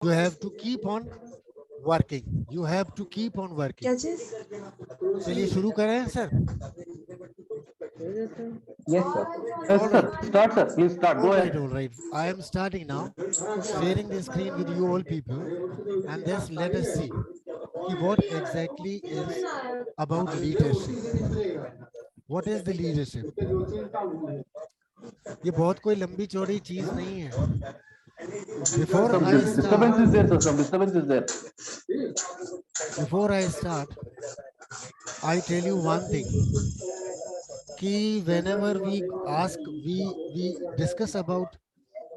You have to keep on working. You have to keep on working. क्या चीज? चलिए शुरू करें sir. Yes, sir. Yes, All sir. right. Start, sir. Please start. Go All ahead. right. All right. I am starting now. Sharing the screen with you all people, and just let us see what exactly is about leadership. What is the leadership? ये बहुत कोई लंबी चौड़ी चीज नहीं है. Before Some I start, disturbance is there, sir. Some disturbance is there. before I start, I tell you one thing. Ki whenever we discuss about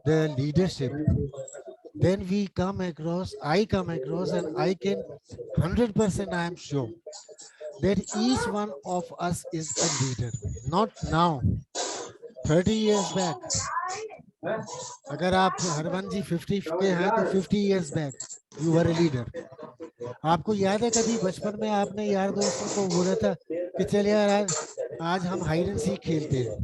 the leadership, then I come across, and I can 100% I am sure that each one of us is a leader. Not now, 30 years back. अगर आप हरवंश जी 50 के हैं तो 50 years back you were a leader. आपको याद है कभी बचपन में आपने यार दोस्तों को बोला था कि चल यार आज हम हाइड एंड सीक खेलते हैं.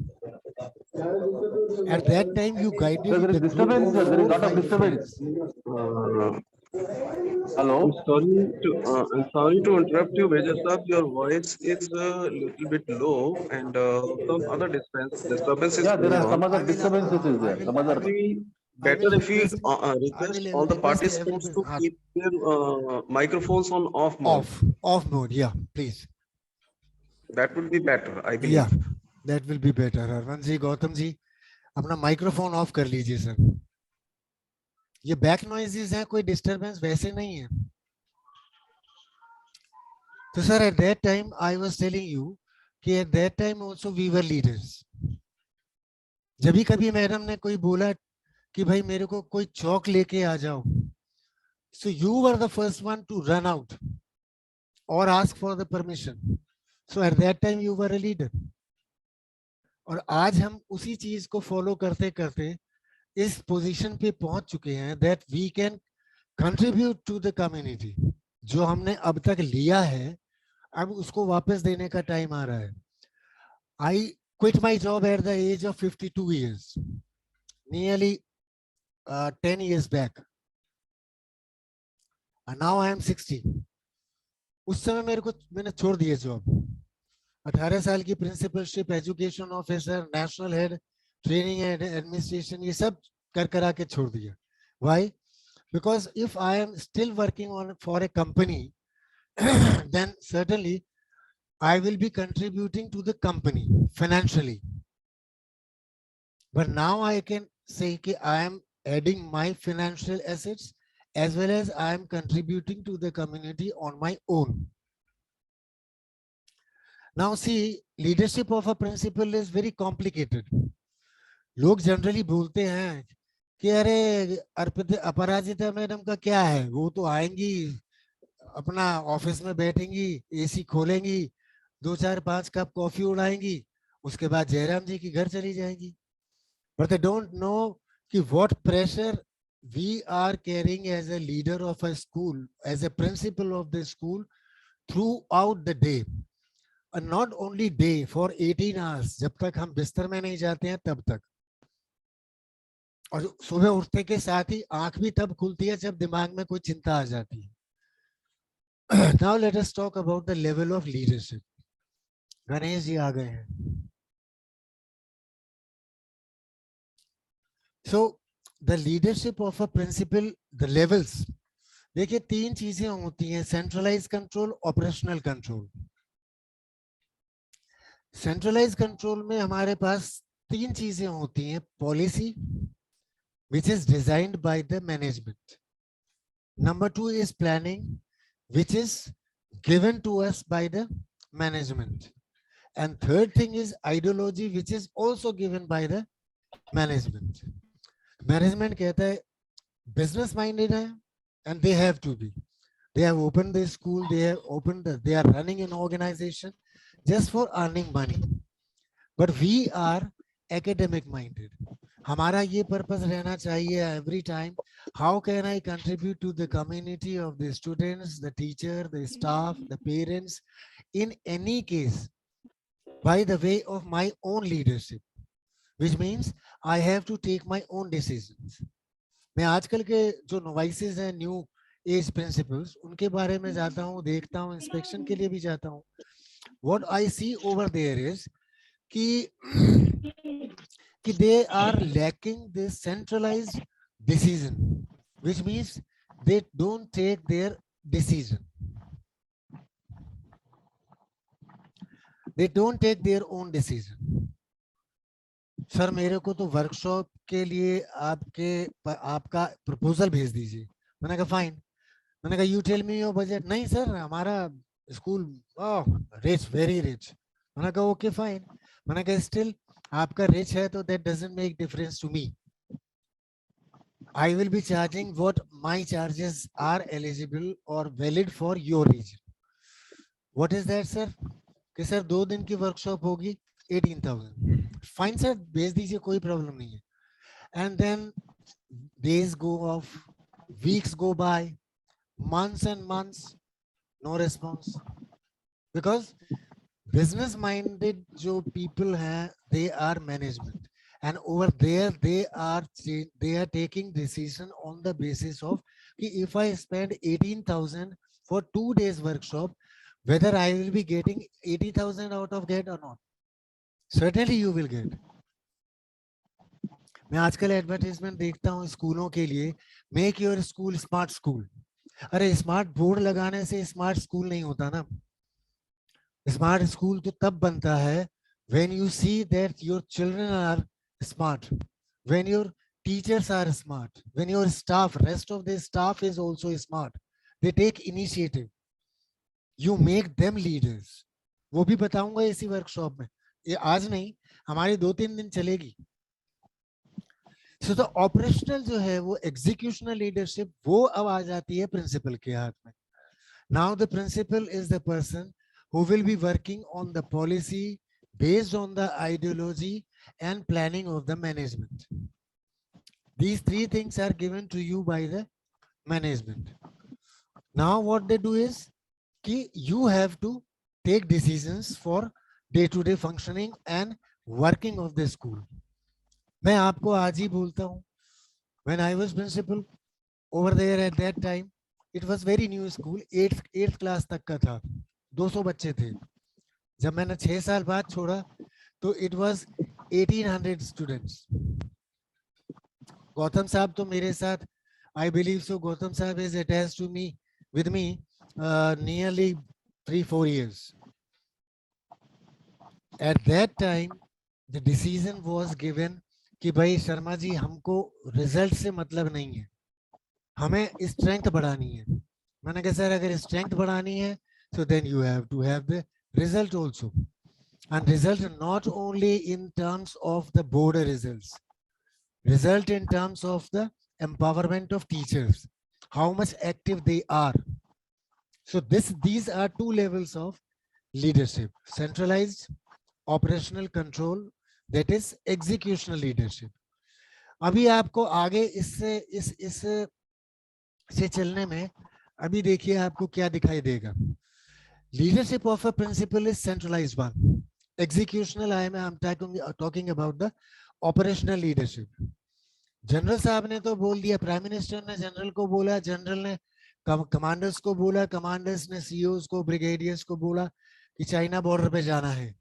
At that time you Sir, guided there is the group disturbance, of sir. There is 4 lot of 5 disturbance. friends. Hello. I'm sorry to interrupt you, Vijay sir. Your voice is a little bit low, and some other disturbance is Yeah, there going are Yeah, some on. other disturbances is I there. will Some other. I will Better if we request request all the participants to keep their microphones on off mode. off mode. Yeah, please. That would be better, I Yeah, believe. that will be better. Harvansh जी गौतम जी अपना microphone of कर लीजिए sir. ये back noises हैं, कोई disturbance वैसे नहीं है. तो sir at that time I was telling you कि at that time also we were leaders. जब भी कभी मैडम ने कोई बोला कि भाई मेरे को कोई चौक लेके आ जाओ, so you were the first one to run out or ask for the permission. So at that time you were a leader. और आज हम उसी चीज को फॉलो करते करते इस पोजीशन पे पहुंच चुके हैं that we can contribute to the community. जो हमने अब तक लिया है अब उसको वापस देने का टाइम आ रहा है. आई quit my job at the age of 52 years, nearly 10 years back, and now I am 60. उस समय मैंने छोड़ दिया जॉब. 18 साल की principalship, education officer, national head, training and administration, ये सब कर करा के छोड़ दिया. Why? Because if I am still working on for a company, then certainly I will be contributing to the company financially. But now I can say that I am adding my financial assets as well as I am contributing to the community on my own. Now see, leadership of a principal is very complicated. लोग generally बोलते हैं कि अरे अपराजिता madam का क्या है, वो तो आएंगी अपना ऑफिस में बैठेंगी, एसी खोलेंगी, 2 4 5 कप कॉफी उड़ाएंगी, उसके बाद जयराम जी की घर चली जाएंगी. But they don't know कि what pressure we are carrying as a leader of a school, as a principal of the school throughout the day. And not only day, for 18 hours, जब तक हम बिस्तर में नहीं जाते हैं तब तक. और सुबह उठते के साथ ही आंख भी तब खुलती है जब दिमाग में कोई चिंता आ जाती है. Now let us talk about the level of leadership. Ganesh ji आ गए हैं. So the leadership of a principal, the levels, देखिए 3 चीजें होती हैं: centralize control, operational control. Centralize control में हमारे पास 3 चीजें होती हैं: policy, which is designed by the management. Number 2 is planning, which is given to us by the management. And third thing is ideology, which is also given by the management. Management कहता है business minded है, and they have to be. They have opened the school, they are running an organization just for earning money. But we are academic minded. हमारा ये purpose रहना चाहिए every time, how can I contribute to the community of the students, the teacher, the staff, the parents, in any case, by the way of my own leadership, which means I have to take my own decisions. मैं आजकल के जो नोवाइसेस हैं, new age principles, उनके बारे में जाता हूँ, देखता हूँ, इंस्पेक्शन के लिए भी जाता हूँ. What I see over there is कि they are lacking this centralized decision, which means they don't take their decision. They don't take their own decision. Sir मेरे को तो वर्कशॉप के लिए आपका प्रपोजल भेज दीजिए. मैंने कहा फाइन. मैंने कहा you tell me your budget. नहीं सर हमारा स्कूल रिच, वेरी रिच. मैंने कहा ओके फाइन. मैंने कहा स्टिल आपका रिच है तो that doesn't make difference to me. I will be charging what my charges are eligible or valid for your region. What is that, sir? कि sir 2 दिन की वर्कशॉप होगी 18,000. फाइन सर भेज दीजिए, कोई प्रॉब्लम नहीं है. And then days go off, weeks go by, months and months, no response. Because business minded जो people हैं, they are management. And over there they are taking decision on the basis of कि if I spend 18,000 for 2 days workshop, whether I will be getting 80,000 out of that or not. Certainly you will get. मैं आजकल advertisement देखता हूँ स्कूलों के लिए, make your school smart school. अरे smart board लगाने से स्मार्ट स्कूल नहीं होता ना. स्मार्ट स्कूल तो तब बनता है when you see that your children are smart, when your teachers are smart, when your staff, rest of the staff is also smart, they take initiative, you make them leaders. वो भी बताऊंगा इसी workshop में. ये आज नहीं, हमारी 2-3 दिन चलेगी. So the operational जो है वो executional leadership वो अब आ जाती है प्रिंसिपल के हाथ में. Now the principal is the person who will be working on the policy based on the ideology and planning of the management. These 3 things are given to you by the management. Now what they do is कि you have to take decisions for day-to-day functioning and working of the school. मैं आपको आज ही बोलता हूँ, when I was principal over there at that time, it was very new school, 8th class तक का था, 200 बच्चे थे. जब मैंने 6 साल बाद छोड़ा तो it was 1800 students. गौतम साहब तो मेरे साथ, I believe so, गौतम साहब is attached to me, with me nearly 3-4 years. At that time, the decision was given कि भाई शर्मा जी हमको रिजल्ट से मतलब नहीं है, हमें स्ट्रेंथ बढ़ानी है. मैंने कहा सर अगर स्ट्रेंथ बढ़ानी है so then you have to have the result also, and result not only in terms of the board results, result in terms of the empowerment of teachers, how much active they are. So these are 2 levels of leadership: centralized operational control, that is executional leadership. अभी आपको आगे इस से चलने में अभी देखिए आपको क्या दिखाई देगा. Leadership of a principal is centralized one. Executional, I'm talking about the operational leadership. General साहब ने तो बोल दिया, प्राइम मिनिस्टर ने जनरल को बोला, जनरल ने कमांडर्स को बोला, कमांडर्स ने सीईओज को, ब्रिगेडियर्स को बोला कि चाइना बॉर्डर पे जाना है.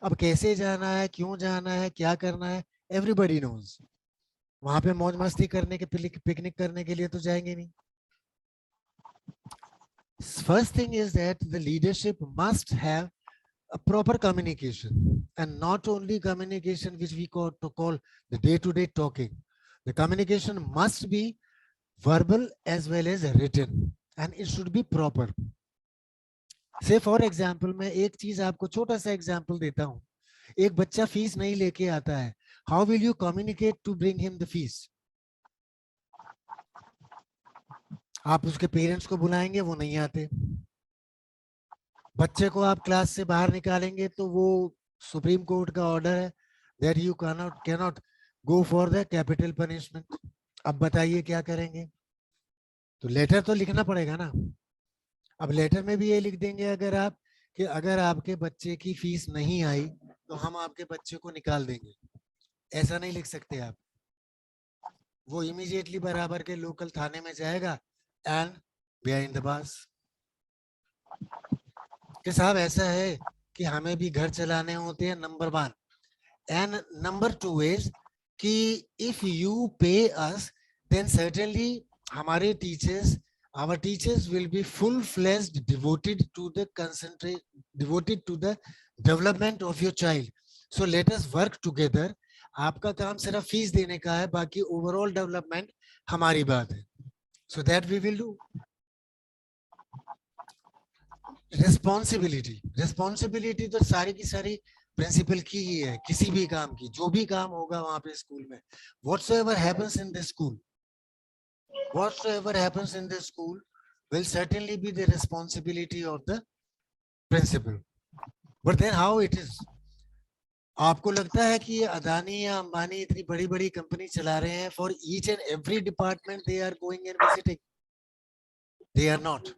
अब कैसे जाना है, क्यों जाना है, क्या करना है, एवरीबॉडी नोज. वहां पे मौज मस्ती करने के, पिकनिक करने के लिए तो जाएंगे नहीं. First thing is that the leadership must have a proper communication, and not only communication which we call the day-to-day talking. The communication must be verbal as well as written, and it should be proper. Say for example, मैं एक चीज आपको छोटा सा example देता हूँ. एक बच्चा फीस नहीं लेके आता है, how will you communicate to bring him the fees? आप उसके पेरेंट्स को बुलाएंगे, वो नहीं आते. बच्चे को आप क्लास से बाहर निकालेंगे तो वो सुप्रीम कोर्ट का ऑर्डर है that you cannot go for the capital punishment. अब बताइए क्या करेंगे? तो लेटर तो लिखना पड़ेगा ना. अब लेटर में भी ये लिख देंगे अगर आप कि अगर आपके बच्चे की फीस नहीं आई तो हम आपके बच्चे को निकाल देंगे. ऐसा नहीं लिख सकते आप. वो इमीडिएटली बराबर के लोकल थाने में जाएगा एंड बिहाइंड द बार्स। कि साहब ऐसा है कि हमें भी घर चलाने होते हैं, number one. And number two is कि इफ यू पे अस देन सर्टेनली हमारे teachers, our teachers will be full fledged devoted to the concentrate devoted to the development of your child. So let us work together. आपका काम सिर्फ fees देने का है, बाकी ओवरऑल डेवलपमेंट हमारी बात है. So that we will do. Responsibility तो सारी की सारी प्रिंसिपल की ही है, किसी भी काम की, जो भी काम होगा वहां पे स्कूल में, whatsoever happens in the school, whatsoever happens in the school will certainly be the responsibility of the principal. But then how it is? आपको लगता है कि ये अदानी या अंबानी इतनी बड़ी बड़ी कंपनी चला रहे हैं, for each and every department they are going and visiting? They are not.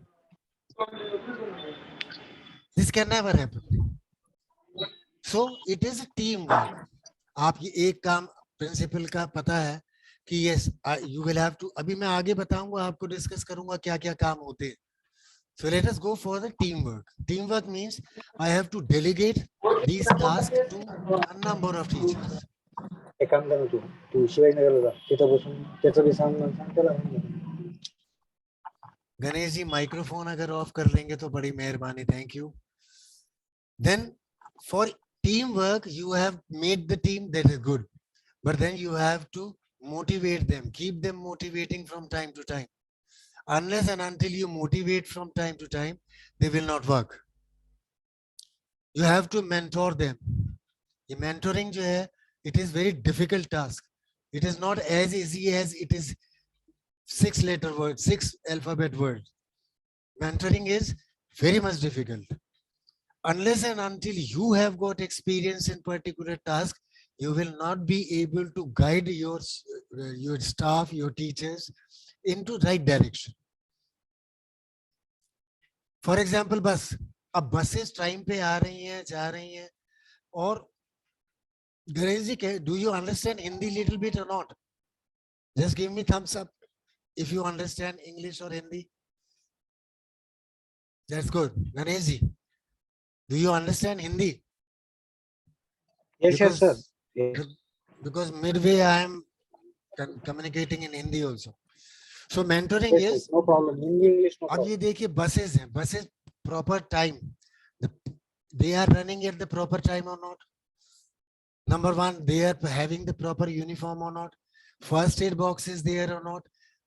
This can never happen. So it is a teamwork. आप ये एक काम प्रिंसिपल का पता है कि yes you will have to, अभी मैं आगे बताऊंगा, आपको डिस्कस करूंगा क्या क्या काम होते हैं. So let us go for the teamwork. Teamwork means I have to delegate these tasks to a number of teachers. एक काम कर तू शिवाजीनगरला जा, तिथं बसून त्याचं बी सांग त्याला. गणेश जी माइक्रोफोन अगर ऑफ कर लेंगे तो बड़ी मेहरबानी, thank you. Then for teamwork you have made the team, that is good, but then you have to motivate them, keep them motivating from time to time. Unless and until you motivate from time to time, they will not work. You have to mentor them. ये mentoring जो है, it is very difficult task. It is not as easy as it is 6 letter word, 6 alphabet word. Mentoring is very much difficult. Unless and until you have got experience in particular task, you will not be able to guide your staff, your teachers into right direction. For example, बस, अब buses time पे आ रही हैं, जा रही हैं, और Ganesh ji, do you understand Hindi little bit or not? Just give me thumbs up if you understand English or Hindi. That's good. Ganesh ji, do you understand Hindi? Yes, yes, sir. Yes. Because midway I am communicating in Hindi also. So mentoring Yes, is, yes, no problem. Hindi, English, no अब problem. ये देखिए buses हैं, buses proper time, they are running at the proper time or not? Number one, they are having the proper uniform or not? First aid box is there or not?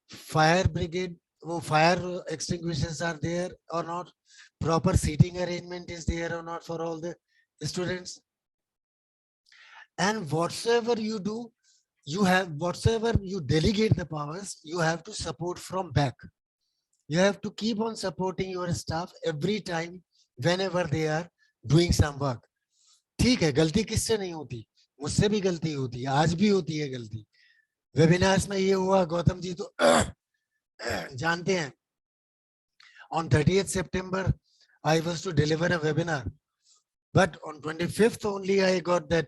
Fire brigade, fire extinguishers are there or not? Proper seating arrangement is there or not for all the students? And whatsoever you do, you have, whatsoever you delegate the powers, you have to support from back. You have to keep on supporting your staff every time whenever they are doing some work. ठीक है, गलती किससे नहीं होती, मुझसे भी गलती होती है, आज भी होती है गलती. वेबिनार्स में ये हुआ, गौतम जी तो जानते हैं. On 30th September, I was to deliver a webinar, but on 25th only I got that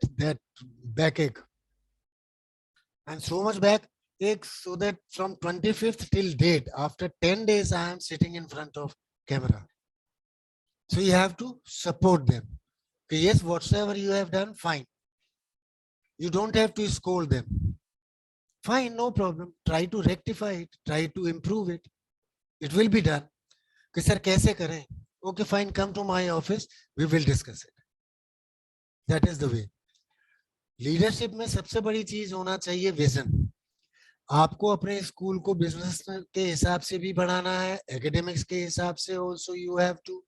backache, and so much backache, so that from 25th till date, after 10 days, I am sitting in front of camera. So you have to support them. Okay, yes, whatsoever you have done, fine. You don't have to scold them. Fine, no problem. Try to rectify it. Try to improve it. It will be done. कि sir कैसे करें? Okay, fine. Come to my office. We will discuss it. That is the way. Leadership में सबसे बड़ी चीज होना चाहिए vision. आपको अपने स्कूल को बिजनेस के हिसाब से भी बढ़ाना है, एकेडमिक्स के हिसाब से also you have to.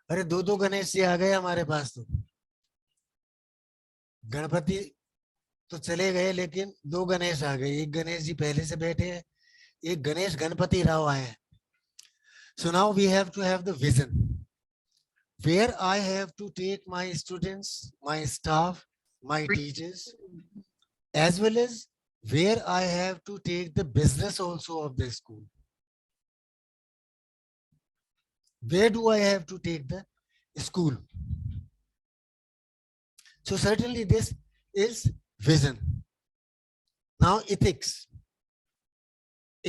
अरे दो गणेश जी आ गए हमारे पास. तो गणपति तो चले गए, लेकिन 2 गणेश आ गए. एक गणेश जी पहले से बैठे हैं, एक गणेश गणपति राव आए हैं. So now we have to have the vision where I have to take my students, my staff, my teachers, as well as where I have to take the business also of the school. Where do I have to take the school? So certainly this is vision. Now ethics.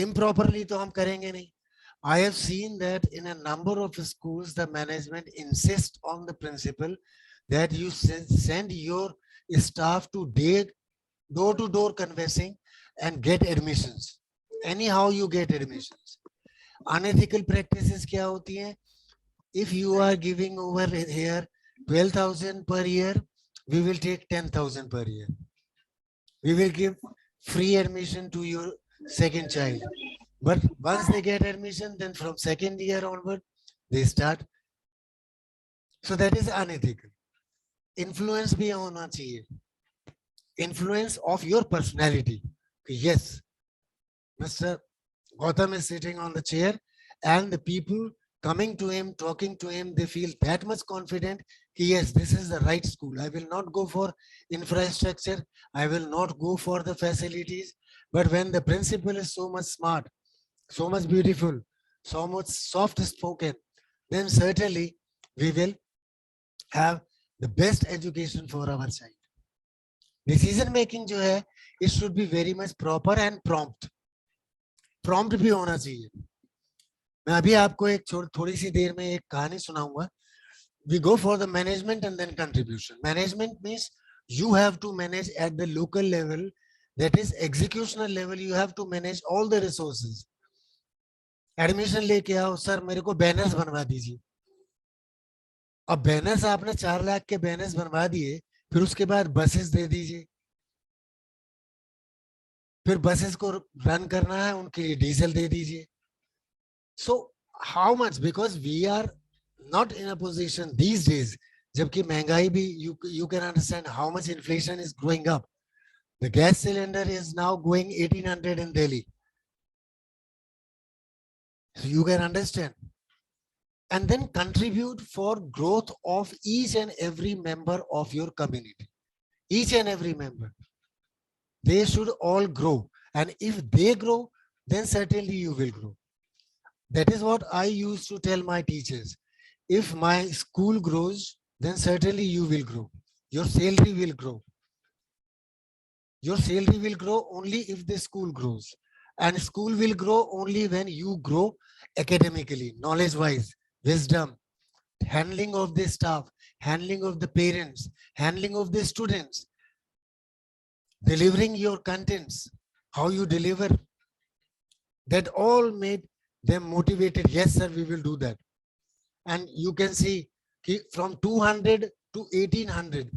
Improperly तो हम करेंगे नहीं. I have seen that in a number of schools, the management insists on the principle that you send your staff to door-to-door canvassing and get admissions. Anyhow, you get admissions. Unethical practices क्या होती हैं? If you are giving over here 12,000 per year, we will take 10,000 per year. We will give free admission to your second child. But once they get admission, then from second year onward, they start. So that is unethical. Influence भी होना चाहिए. Influence of your personality. Yes, Mr. Gautam is sitting on the chair and the people coming to him, talking to him, they feel that much confident. Yes, this is the right school. I will not go for infrastructure. I will not go for the facilities. But when the principal is so much smart, so much beautiful, so much soft spoken, then certainly we will have the best education for our child. Decision making जो है, it should be very much proper and prompt. Prompt भी होना चाहिए. मैं अभी आपको एक थोड़ी सी देर में एक कहानी सुनाऊंगा. We go for the management and then contribution. Management means you have to manage at the local level, that is executional level. You have to manage all the resources. Admission लेके आओ, सर मेरे को banners बनवा दीजिए. अब banners आपने 4 लाख के banners बनवा दिए, फिर उसके बाद बसेस दे दीजिए. फिर बसेस को रन करना है, उनके लिए डीजल दे दीजिए. So how much? Because we are not in a position these days, जबकि महंगाई भी, you can understand how much inflation is growing up. The gas cylinder is now going 1800 in Delhi. So you can understand. And then contribute for growth of each and every member of your community. Each and every member. They should all grow. And if they grow, then certainly you will grow. That is what I used to tell my teachers. If my school grows, then certainly you will grow. Your salary will grow. Your salary will grow only if the school grows. And school will grow only when you grow academically, knowledge-wise, wisdom, handling of the staff, handling of the parents, handling of the students, delivering your contents, how you deliver. That all made them motivated. Yes, sir, we will do that. And you can see from 200 to 1800,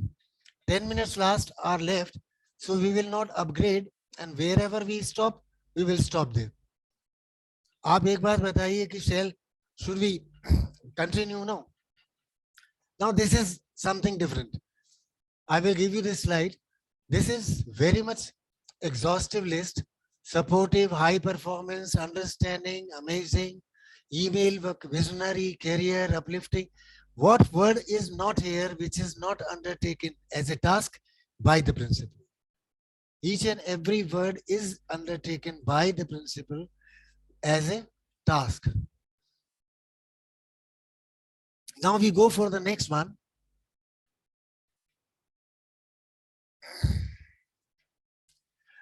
10 minutes last are left. So we will not upgrade, and wherever we stop, we will stop there. आप एक बात बताइए कि should we continue now? Now this is something different. I will give you this slide. This is very much exhaustive list. Supportive, high performance, understanding, amazing, email work, visionary, career, uplifting. What word is not here which is not undertaken as a task by the principal? Each and every word is undertaken by the principal as a task. Now we go for the next one.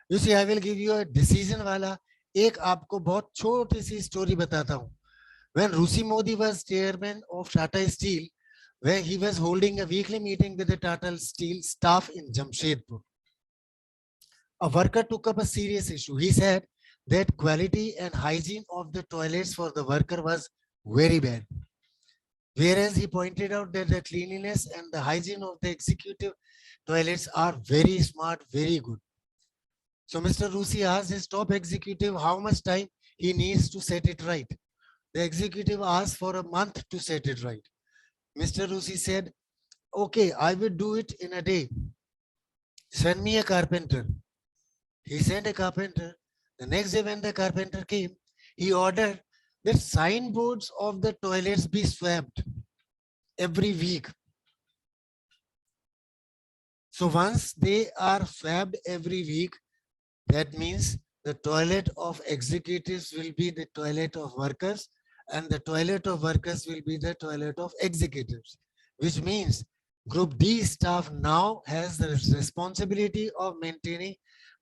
You see, I will give you a decision वाला. एक आपको बहुत छोटी सी story बताता हूँ. When Rusi Modi was chairman of Tata Steel, where he was holding a weekly meeting with the Tata Steel staff in Jamshedpur, a worker took up a serious issue. He said that quality and hygiene of the toilets for the worker was very bad. Whereas he pointed out that the cleanliness and the hygiene of the executive toilets are very smart, very good. So Mr. Rusi asked his top executive how much time he needs to set it right. The executive asked for a month to set it right. Mr. Rusi said, okay, I will do it in a day. Send me a carpenter. He sent a carpenter. The next day when the carpenter came, he ordered that signboards of the toilets be swept every week. So once they are swept every week, that means the toilet of executives will be the toilet of workers, and the toilet of workers will be the toilet of executives, which means Group D staff now has the responsibility of maintaining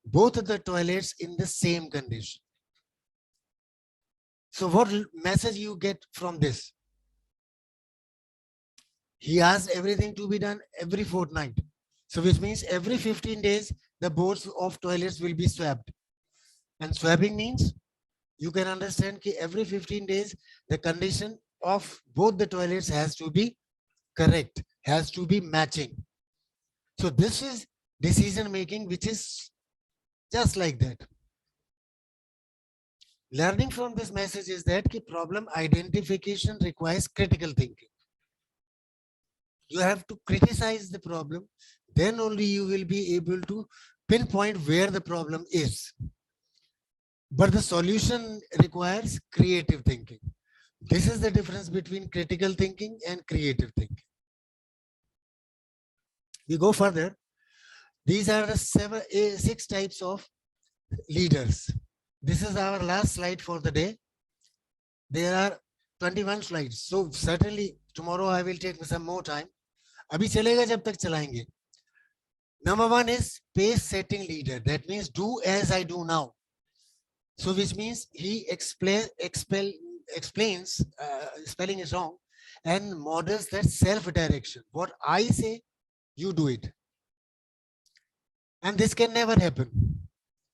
both of the toilets in the same condition. So what message you get from this? He asked everything to be done every fortnight. So which means every 15 days, the boards of toilets will be swapped. And swapping means you can understand that every 15 days, the condition of both the toilets has to be correct, has to be matching. So this is decision making, which is just like that. Learning from this message is that problem identification requires critical thinking. You have to criticize the problem, then only you will be able to pinpoint where the problem is. But the solution requires creative thinking. This is the difference between critical thinking and creative thinking. We go further. These are the 6 types of leaders. This is our last slide for the day. There are 21 slides. So certainly tomorrow I will take some more time. Abhi chalega jab tak chalayenge. Number 1 is pace setting leader. That means do as I do now. So which means he explains, spelling is wrong, and models that self-direction. What I say, you do it. And this can never happen.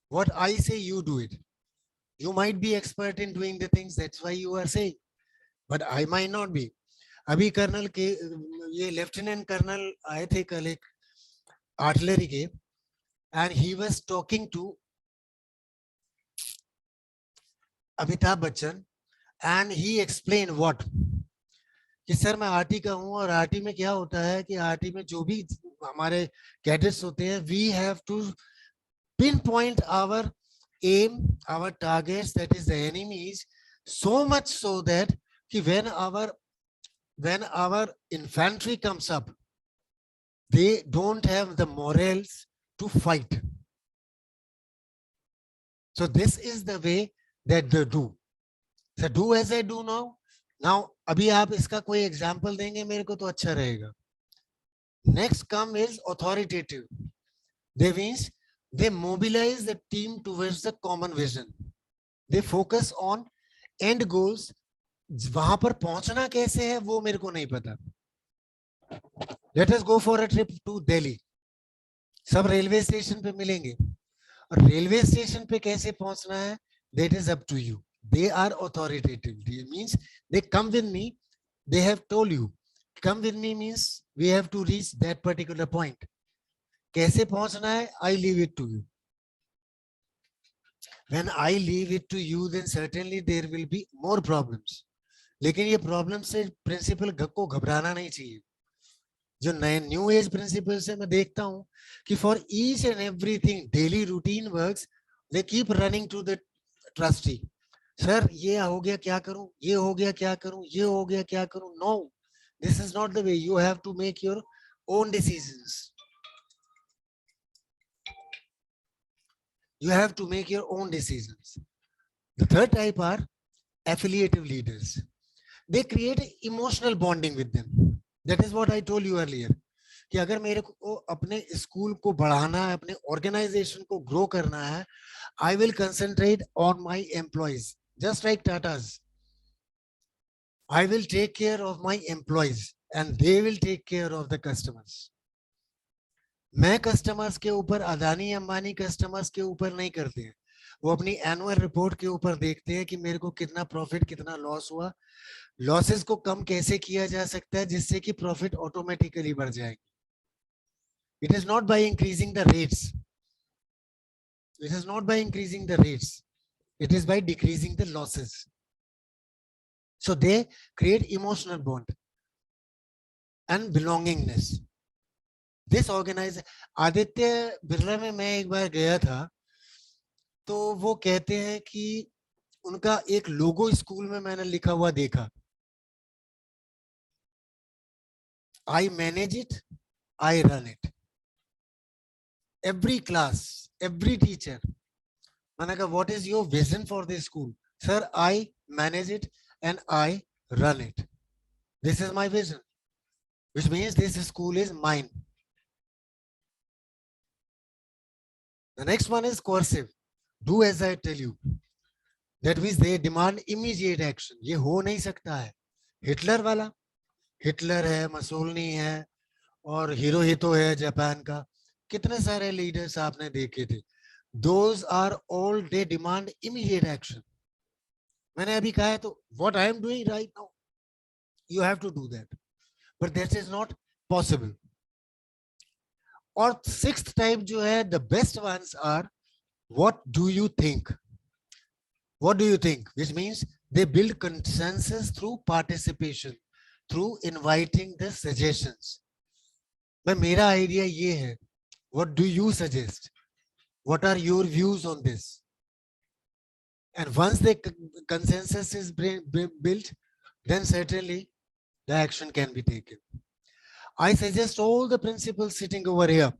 What I say, you do it. You might be expert in doing the things, that's why you are saying. But I might not be. Abhi Colonel के ये Lieutenant Colonel आए थे कल एक artillery के, and he was talking to Amitabh Bachchan, and he explained what कि sir मैं RT का हूं और आरटी में क्या होता है कि आरटी में जो भी हमारे कैडेट्स होते हैं, we have to pinpoint our aim, our targets, that is the enemies, so much so that when our infantry comes up, they don't have the morals to fight. So this is the way that they do. So do as I do now. Now, अभी आप इसका कोई example देंगे मेरे को तो अच्छा रहेगा. Next come is authoritative. That means they mobilize the team towards the common vision. They focus on end goals. वहां पर पहुंचना कैसे है वो मेरे को नहीं पता. Let us go for a trip to Delhi. सब रेलवे स्टेशन पे मिलेंगे और रेलवे स्टेशन पे कैसे पहुंचना है, that is up to you. They are authoritative. It means they come with me. They have told you, come with me means we have to reach that particular point. कैसे पहुंचना है, I leave it to you. When I leave it to you, then certainly there will be more problems. लेकिन ये problem से principal को घबराना नहीं चाहिए. जो नए न्यू एज प्रिंसिपल से मैं देखता हूं कि for each and everything daily routine works, they keep running to the trustee. Sir ये हो गया क्या करूं, ये हो गया क्या करूं, ये हो गया क्या करूं. No, this is not the way. You have to make your own decisions. You have to make your own decisions. The third type are affiliative leaders. They create emotional bonding with them. That is what I told you earlier. कि अगर मेरे को अपने school को बढ़ाना है, अपने organisation को ग्रो करना है, I will concentrate on my employees. Just like Tata's. I will take care of my employees and they will take care of the customers. मैं कस्टमर्स के ऊपर, अदानी अंबानी कस्टमर्स के ऊपर नहीं करते हैं. वो अपनी एनुअल रिपोर्ट के ऊपर देखते हैं कि मेरे को कितना प्रॉफिट, कितना लॉस हुआ, लॉसेस को कम कैसे किया जा सकता है जिससे कि प्रॉफिट ऑटोमेटिकली बढ़ जाएगी. It is not by increasing the rates. It is not by increasing the rates. It is by decreasing the losses. So they create emotional bond and belongingness. This organize Aditya Birla में मैं एक बार गया था, तो वो कहते हैं कि उनका एक लोगो स्कूल में मैंने लिखा हुआ देखा, I manage it, I run it. Every class, every teacher, मैंने कहा what is your vision for this school. Sir I manage it and I run it. This is my vision, which means this school is mine. The next one is coercive. Do as I tell you. That means they demand immediate action. ये हो नहीं सकता है. Hitler वाला, Hitler है, मसोलनी है, और Hirohito है जापान का. कितने सारे लीडर्स आपने देखे थे. Those are all, they demand immediate action. मैंने अभी कहा है तो what I am doing right now, you have to do that, but that is not possible. और sixth type जो है, the best ones are, what do you think? What do you think? Which means they build consensus through participation, through inviting the suggestions. मैं मेरा idea ये है. What do you suggest? What are your views on this? And once the consensus is built, then certainly the action can be taken. I suggest all the principals sitting over here,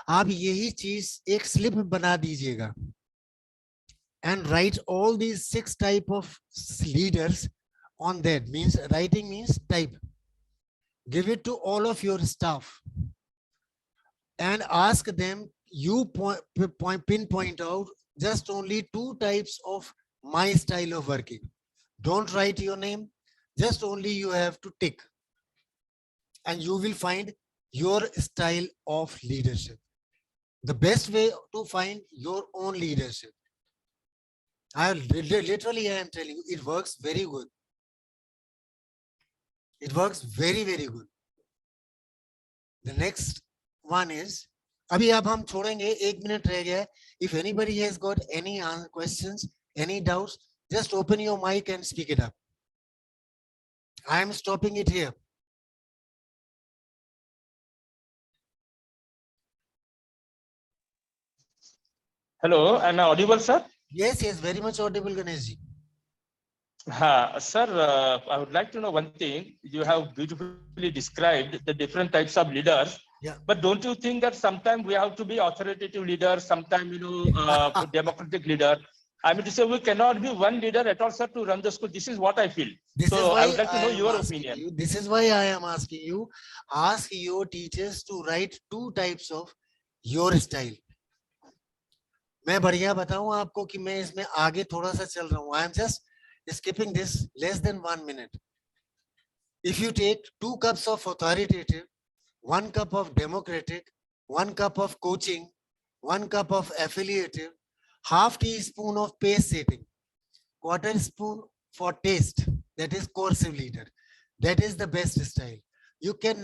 आप यही चीज एक slip बना दीजिएगा and write all these 6 type of leaders on that. Means writing means type. Give it to all of your staff and ask them, you pinpoint out just only 2 types of my style of working. Don't write your name, just only you have to tick, and you will find your style of leadership. The best way to find your own leadership. I literally am telling you, it works very good. It works very, very good. The next one is, अभी अब हम छोड़ेंगे, 1 minute रह गया है. If anybody has got any questions, any doubts, just open your mic and speak it up. I am stopping it here. Hello, am I audible, sir? Yes, yes, very much audible, Ganeshji. Sir, I would like to know one thing. You have beautifully described the different types of leaders. Yeah. But don't you think that sometimes we have to be authoritative leaders, sometimes, democratic leader? I mean to say, we cannot be one leader at all, sir, to run the school. This is what I feel. This is So why I would like to know am your asking opinion. you. This is why I am asking you. Ask your teachers to write 2 types of your style. मैं बढ़िया बताऊं आपको कि मैं इसमें आगे थोड़ा सा चल रहा हूं. I am just skipping this less than 1 minute. If you take 2 cups of authoritative, 1 cup of democratic, 1 cup of coaching, 1 cup of affiliative, half teaspoon of pace setting, quarter spoon for taste, that is coercive leader. That is the best style. You can